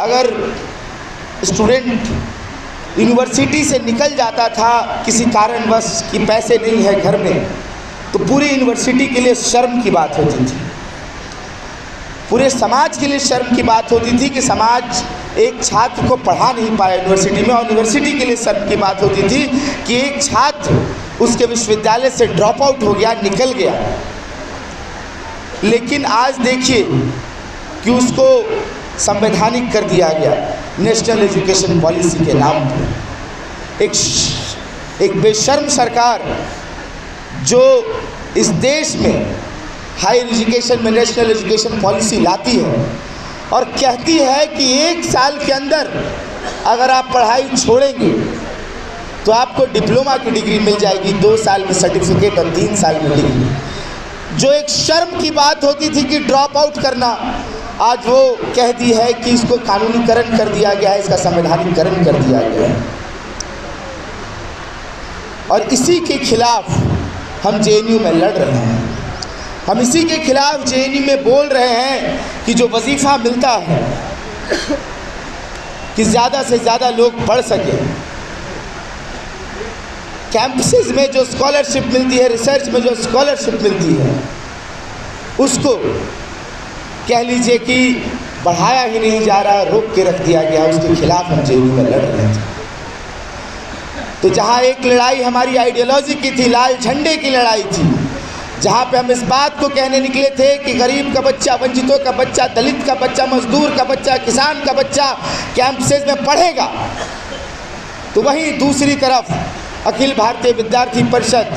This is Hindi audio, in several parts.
अगर स्टूडेंट यूनिवर्सिटी से निकल जाता था किसी कारणवश कि पैसे नहीं है घर में, तो पूरी यूनिवर्सिटी के लिए शर्म की बात होती थी, पूरे समाज के लिए शर्म की बात होती थी कि समाज एक छात्र को पढ़ा नहीं पाया यूनिवर्सिटी में, और यूनिवर्सिटी के लिए शर्म की बात होती थी कि एक छात्र उसके विश्वविद्यालय से ड्रॉप आउट हो गया, निकल गया। लेकिन आज देखिए कि उसको संवैधानिक कर दिया गया नेशनल एजुकेशन पॉलिसी के नाम पर। एक बेशर्म सरकार जो इस देश में हायर एजुकेशन में नेशनल एजुकेशन पॉलिसी लाती है और कहती है कि 1 साल के अंदर अगर आप पढ़ाई छोड़ेंगे तो आपको डिप्लोमा की डिग्री मिल जाएगी, 2 साल में सर्टिफिकेट और 3 साल में डिग्री। जो एक शर्म की बात होती थी कि ड्रॉप आउट करना, आज वो कह दी है कि इसको कानूनीकरण कर दिया गया है, इसका संवैधानिकरण कर दिया गया है। और इसी के खिलाफ हम जेएनयू में लड़ रहे हैं। हम इसी के खिलाफ जेएनयू में बोल रहे हैं कि जो वजीफ़ा मिलता है कि ज़्यादा से ज़्यादा लोग पढ़ सकें, कैंपसेस में जो स्कॉलरशिप मिलती है, रिसर्च में जो स्कॉलरशिप मिलती है, उसको कह लीजिए कि बढ़ाया ही नहीं जा रहा, रोक के रख दिया गया। उसके खिलाफ हम जेएनयू में लड़ रहे थे। तो जहाँ एक लड़ाई हमारी आइडियोलॉजी की थी, लाल झंडे की लड़ाई थी, जहाँ पे हम इस बात को कहने निकले थे कि गरीब का बच्चा, वंचितों का बच्चा, दलित का बच्चा, मजदूर का बच्चा, किसान का बच्चा कैंपसेस में पढ़ेगा, तो वहीं दूसरी तरफ अखिल भारतीय विद्यार्थी परिषद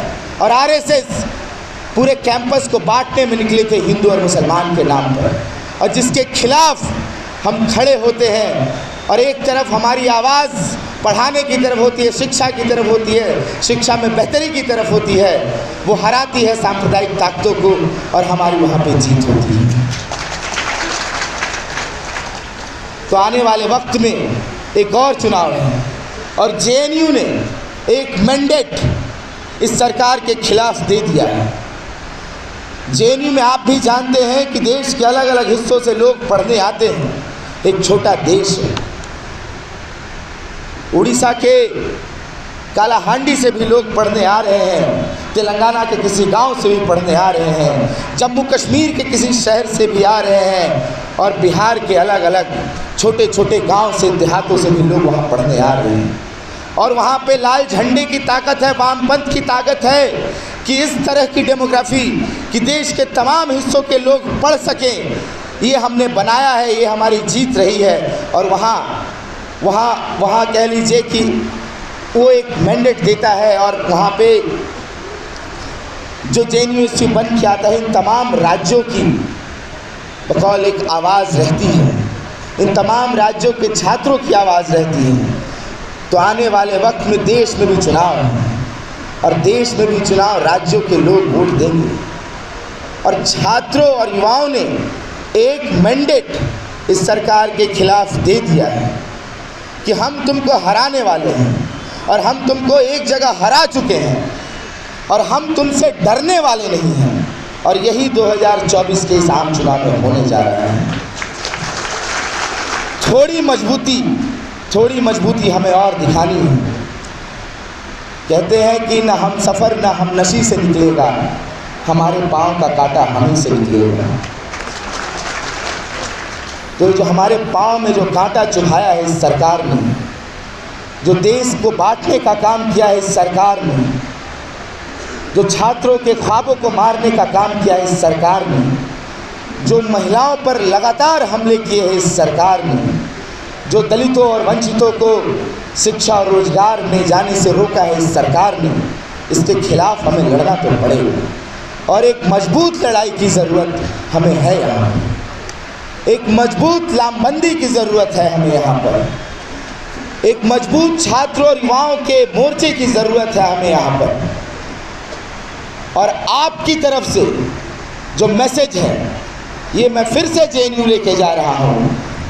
और आरएसएस पूरे कैंपस को बांटने में निकले थे हिंदू और मुसलमान के नाम पर। और जिसके खिलाफ हम खड़े होते हैं, और एक तरफ हमारी आवाज़ पढ़ाने की तरफ होती है, शिक्षा की तरफ होती है, शिक्षा में बेहतरी की तरफ होती है, वो हराती है सांप्रदायिक ताकतों को और हमारी वहाँ पे जीत होती है। तो आने वाले वक्त में एक और चुनाव है और जेएनयू ने एक मैंडेट इस सरकार के खिलाफ दे दिया है। जेएनयू में आप भी जानते हैं कि देश के अलग अलग हिस्सों से लोग पढ़ने आते हैं। एक छोटा देश है, उड़ीसा के कालाहांडी से भी लोग पढ़ने आ रहे हैं, तेलंगाना के किसी गांव से भी पढ़ने आ रहे हैं, जम्मू कश्मीर के किसी शहर से भी आ रहे हैं, और बिहार के अलग अलग छोटे छोटे गांव से, देहातों से भी लोग वहां पढ़ने आ रहे हैं। और वहाँ पे लाल झंडे की ताकत है, वामपंथ की ताकत है कि इस तरह की डेमोग्राफी कि देश के तमाम हिस्सों के लोग पढ़ सकें, ये हमने बनाया है, ये हमारी जीत रही है। और वहाँ कह लीजिए कि वो एक मैंडेट देता है, और वहाँ पे जो जेएनयू बन के आता है, इन तमाम राज्यों की बकौल एक आवाज़ रहती है, इन तमाम राज्यों के छात्रों की आवाज़ रहती है। तो आने वाले वक्त में देश में भी चुनाव है, और देश में भी चुनाव, राज्यों के लोग वोट देंगे। और छात्रों और युवाओं ने एक मैंडेट इस सरकार के खिलाफ दे दिया है कि हम तुमको हराने वाले हैं, और हम तुमको एक जगह हरा चुके हैं, और हम तुमसे डरने वाले नहीं हैं। और यही 2024 के इस आम चुनाव में होने जा रहा है। थोड़ी मजबूती हमें और दिखानी है। कहते हैं कि न हम सफ़र न हम नशी से निकलेगा, हमारे पाँव का कांटा हमी से निकलेगा। तो जो हमारे पाँव में जो कांटा चुभाया है इस सरकार ने, जो देश को बांटने का काम किया है इस सरकार ने, जो छात्रों के ख्वाबों को मारने का काम किया है इस सरकार ने, जो महिलाओं पर लगातार हमले किए हैं इस सरकार ने, जो दलितों और वंचितों को शिक्षा और रोजगार में जाने से रोका है इस सरकार ने, इसके खिलाफ हमें लड़ना तो पड़ेगा। और एक मजबूत लड़ाई की ज़रूरत हमें है यहाँ, एक मजबूत लामबंदी की ज़रूरत है हमें यहाँ पर, एक मजबूत छात्रों और युवाओं के मोर्चे की ज़रूरत है हमें यहाँ पर। और आपकी तरफ से जो मैसेज है, ये मैं फिर से जेएनयू लेके जा रहा हूँ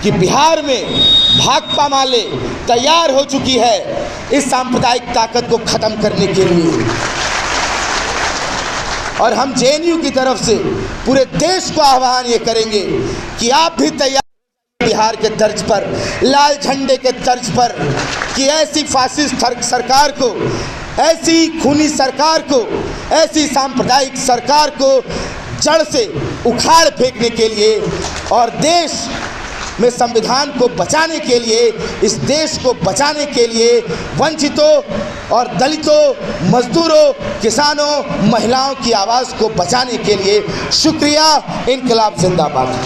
कि बिहार में भाकपा माले तैयार हो चुकी है इस सांप्रदायिक ताकत को ख़त्म करने के लिए। और हम जेएनयू की तरफ से पूरे देश को आह्वान ये करेंगे कि आप भी तैयार बिहार के तर्ज पर, लाल झंडे के तर्ज पर, कि ऐसी फासिस्ट सरकार को, ऐसी खूनी सरकार को, ऐसी सांप्रदायिक सरकार को जड़ से उखाड़ फेंकने के लिए और देश में संविधान को बचाने के लिए, इस देश को बचाने के लिए वंचितों और दलितों, मजदूरों, किसानों, महिलाओं की आवाज़ को बचाने के लिए शुक्रिया। इनकलाब जिंदाबाद।